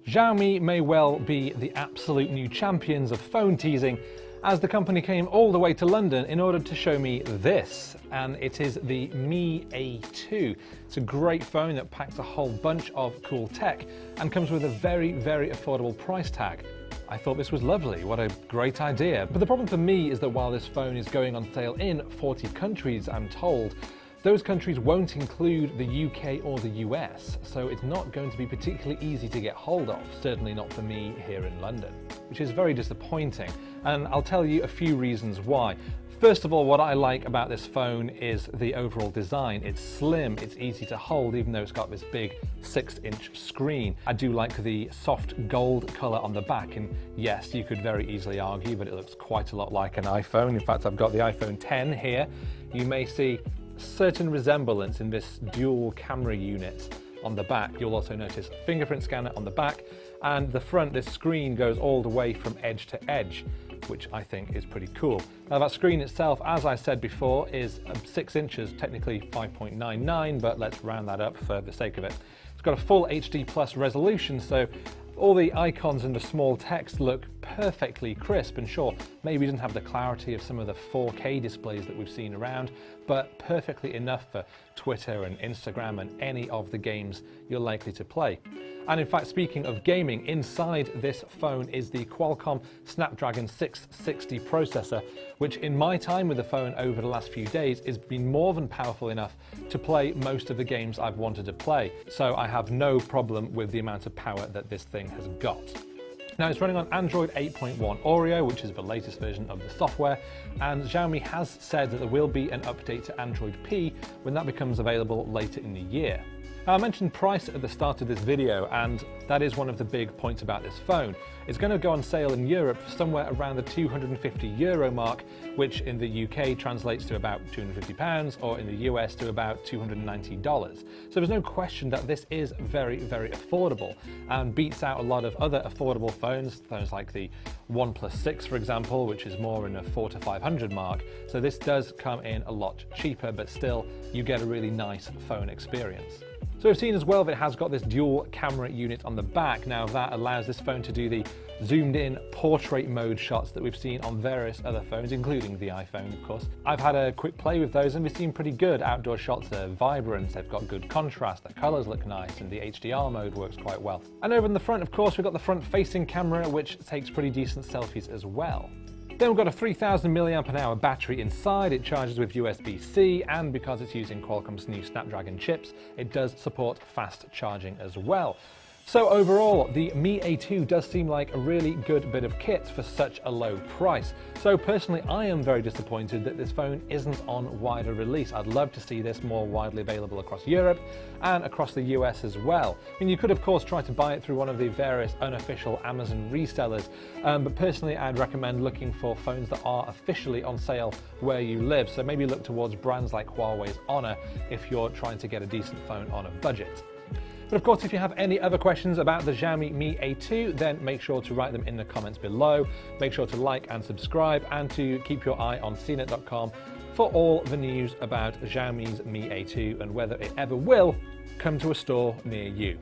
Xiaomi may well be the absolute new champions of phone teasing, as the company came all the way to London in order to show me this, and it is the Mi A2. It's a great phone that packs a whole bunch of cool tech and comes with a very, very affordable price tag. I thought this was lovely, what a great idea. But the problem for me is that while this phone is going on sale in 40 countries, I'm told, those countries won't include the UK or the US, so it's not going to be particularly easy to get hold of, certainly not for me here in London, which is very disappointing, and I'll tell you a few reasons why. First of all, what I like about this phone is the overall design. It's slim, it's easy to hold, even though it's got this big 6-inch screen. I do like the soft gold color on the back, and yes, you could very easily argue, but it looks quite a lot like an iPhone. In fact, I've got the iPhone X here. You may see certain resemblance in this dual camera unit on the back. You'll also notice a fingerprint scanner on the back, and the front, this screen goes all the way from edge to edge, which I think is pretty cool. Now that screen itself, as I said before, is 6 inches, technically 5.99, but let's round that up for the sake of it. It's got a full HD plus resolution, so all the icons and the small text look perfectly crisp, and sure, maybe it doesn't have the clarity of some of the 4K displays that we've seen around, but perfectly enough for Twitter and Instagram and any of the games you're likely to play. And in fact, speaking of gaming, inside this phone is the Qualcomm Snapdragon 660 processor, which in my time with the phone over the last few days has been more than powerful enough to play most of the games I've wanted to play. So I have no problem with the amount of power that this thing has got. Now, it's running on Android 8.1 Oreo, which is the latest version of the software, and Xiaomi has said that there will be an update to AndroidP when that becomes available later in the year. Now, I mentioned price at the start of this video, and that is one of the big points about this phone. It's going to go on sale in Europe for somewhere around the €250 mark, which in the UK translates to about £250, or in the US to about $290. So there's no question that this is very, very affordable and beats out a lot of other affordable phones like the OnePlus 6, for example, which is more in the $400 to $500 mark. So this does come in a lot cheaper, but still you get a really nice phone experience. So we've seen as well that it has got this dual camera unit on the back. Now that allows this phone to do the zoomed in portrait mode shots that we've seen on various other phones, including the iPhone, of course. I've had a quick play with those and we've seen pretty good. Outdoor shots are vibrant, they've got good contrast, the colors look nice, and the HDR mode works quite well. And over in the front, of course, we've got the front facing camera, which takes pretty decent selfies as well. Then we've got a 3000 mAh battery inside. It charges with USB-C, and because it's using Qualcomm's new Snapdragon chips, it does support fast charging as well. So overall, the Mi A2 does seem like a really good bit of kit for such a low price. So personally, I am very disappointed that this phone isn't on wider release. I'd love to see this more widely available across Europe and across the US as well. I mean, you could of course try to buy it through one of the various unofficial Amazon resellers, but personally I'd recommend looking for phones that are officially on sale where you live. So maybe look towards brands like Huawei's Honor if you're trying to get a decent phone on a budget. But of course, if you have any other questions about the Xiaomi Mi A2, then make sure to write them in the comments below. Make sure to like and subscribe, and to keep your eye on CNET.com for all the news about Xiaomi's Mi A2 and whether it ever will come to a store near you.